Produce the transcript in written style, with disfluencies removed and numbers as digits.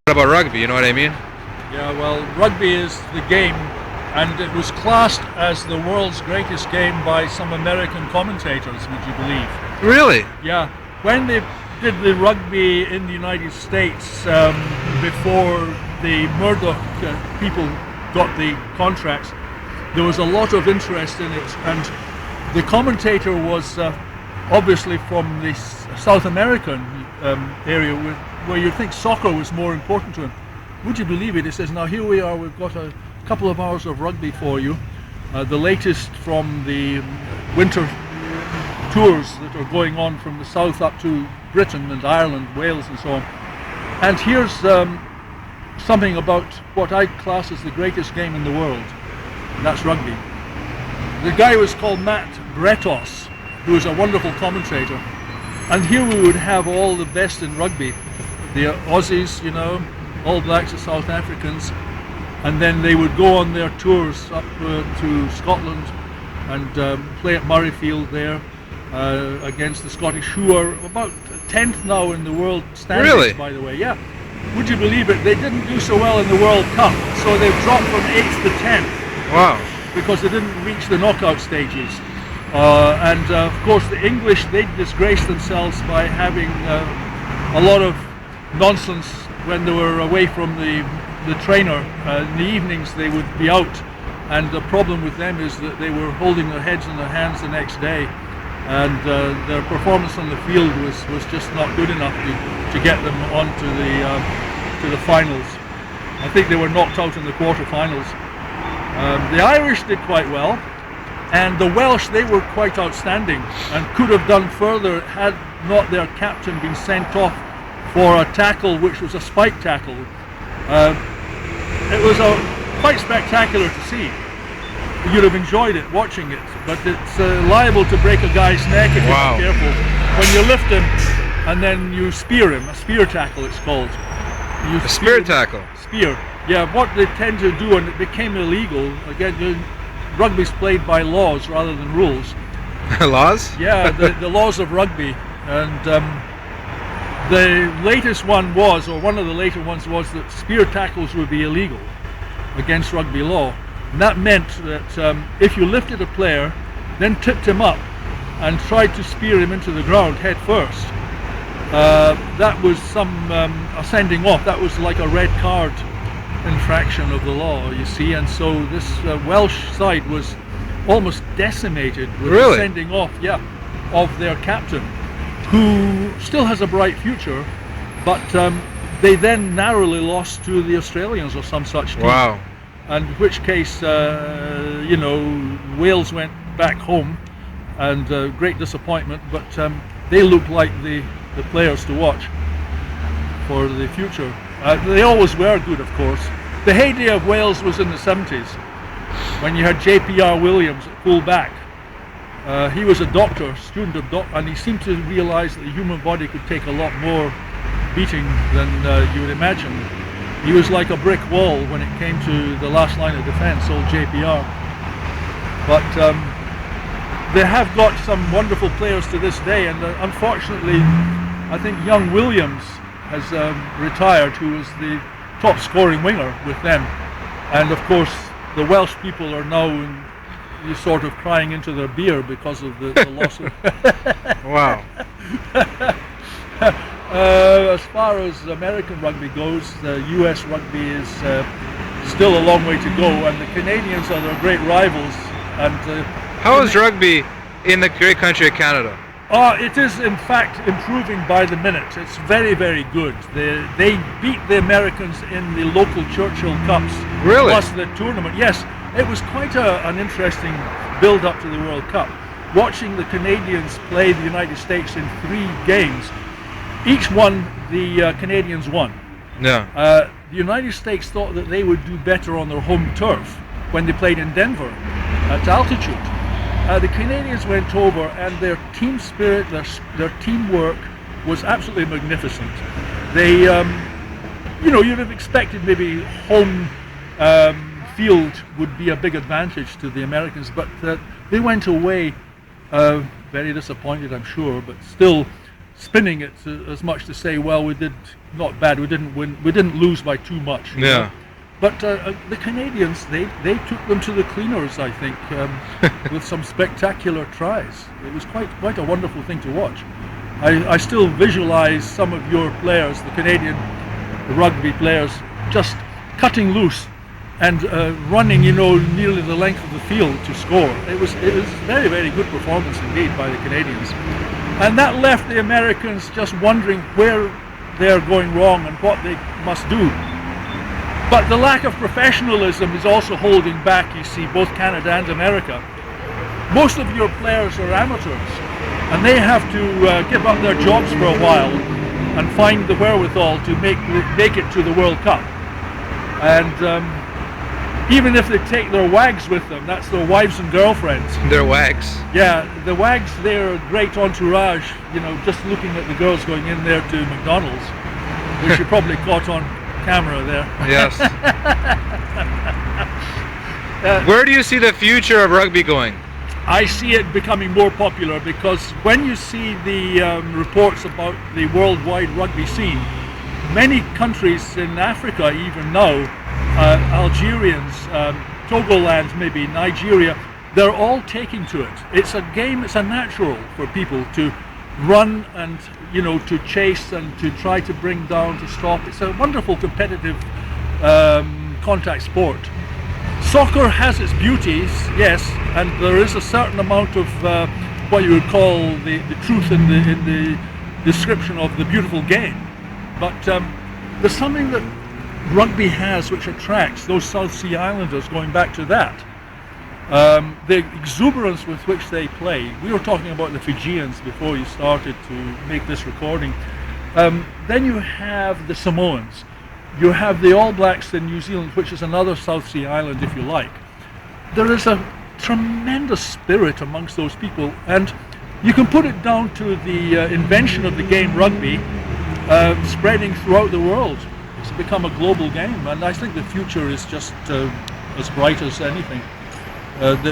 about rugby, you know what I mean? Yeah, well, rugby is the game, and it was classed as the world's greatest game by some American commentators, would you believe? Really? Yeah, when they did the rugby in the United States before the Murdoch people got the contracts, there was a lot of interest in it, and the commentator was obviously from the South American area where you'd think soccer was more important to him. Would you believe it? He says, now here we are, we've got a couple of hours of rugby for you, the latest from the winter tours that are going on from the south up to Britain and Ireland, Wales and so on. And here's something about what I class as the greatest game in the world, and that's rugby. The guy was called Matt Bretos, who was a wonderful commentator. And here we would have all the best in rugby, the Aussies, you know, All Blacks, the South Africans, and then they would go on their tours up to Scotland and play at Murrayfield there against the Scottish, who are about 10th now in the world standings, Really? by the way. Yeah. Would you believe it? They didn't do so well in the World Cup, so they've dropped from 8th to 10th. Wow. Because they didn't reach the knockout stages. Of course the English, they disgraced themselves by having a lot of nonsense when they were away from the trainer. In the evenings they would be out, and the problem with them is that they were holding their heads in their hands the next day, and their performance on the field was just not good enough to get them onto the finals. I think they were knocked out in the quarterfinals. The Irish did quite well, and the Welsh, they were quite outstanding and could have done further had not their captain been sent off for a tackle which was a spike tackle. It was quite spectacular to see. You'd have enjoyed it, watching it, but it's liable to break a guy's neck if you're not careful. When you lift him and then you spear him, a spear tackle it's called. A spear tackle? Spear. Yeah, what they tend to do, and it became illegal, again, rugby's played by laws rather than rules. Laws? Yeah, the laws of rugby. And the latest one was, or one of the later ones was, that spear tackles would be illegal against rugby law. And that meant that if you lifted a player, then tipped him up and tried to spear him into the ground head first, that was a sending off. That was like a red card infraction of the law, you see. And so this Welsh side was almost decimated with the sending off, of their captain, who still has a bright future, but they then narrowly lost to the Australians or some such team. Wow. And in which case, Wales went back home, and great disappointment, but they look like the players to watch for the future. They always were good, of course. The heyday of Wales was in the 70s, when you had J.P.R. Williams at full back. He was a doctor, student of doctor, and he seemed to realise that the human body could take a lot more beating than you would imagine. He was like a brick wall when it came to the last line of defence, old JPR. But they have got some wonderful players to this day, and unfortunately, I think young Williams has retired, who was the top scoring winger with them. And of course, the Welsh people are now sort of crying into their beer because of the loss of... Wow. As far as American rugby goes, the US rugby is still a long way to go, and the Canadians are their great rivals. And how is rugby in the great country of Canada? It is in fact improving by the minute. It's very, very good. They beat the Americans in the local Churchill Cups. Really? Plus the tournament. Yes, it was quite an interesting build-up to the World Cup. Watching the Canadians play the United States in 3 games. Each one, the Canadians won. Yeah. The United States thought that they would do better on their home turf when they played in Denver at altitude. The Canadians went over, and their team spirit, their teamwork was absolutely magnificent. They, you'd have expected maybe home field would be a big advantage to the Americans, but they went away very disappointed, I'm sure, but still spinning it as much to say, well, we did not bad, we didn't win, we didn't lose by too much. You know? But the Canadians, they took them to the cleaners, I think, with some spectacular tries. It was quite a wonderful thing to watch. I still visualize some of your players, the Canadian rugby players, just cutting loose and running, nearly the length of the field to score. It was very, very good performance indeed by the Canadians. And that left the Americans just wondering where they're going wrong and what they must do. But the lack of professionalism is also holding back, you see, both Canada and America. Most of your players are amateurs, and they have to give up their jobs for a while and find the wherewithal to make it to the World Cup. And even if they take their wags with them, that's their wives and girlfriends. Their wags. Yeah, the wags, they're a great entourage, just looking at the girls going in there to McDonald's, which you probably caught on camera there. Yes. Where do you see the future of rugby going? I see it becoming more popular because when you see the reports about the worldwide rugby scene, many countries in Africa even now, Algerians, Togoland maybe, Nigeria, they're all taking to it. It's a game, it's a natural for people to run and to chase and to try to bring down, to stop. It's a wonderful competitive contact sport. Soccer has its beauties, yes, and there is a certain amount of what you would call the truth in the description of the beautiful game. But there's something that rugby has which attracts those South Sea Islanders, going back to that. The exuberance with which they play. We were talking about the Fijians before you started to make this recording. Then you have the Samoans. You have the All Blacks in New Zealand, which is another South Sea island, if you like. There is a tremendous spirit amongst those people, and you can put it down to the invention of the game rugby spreading throughout the world. It's become a global game, and I think the future is just as bright as anything.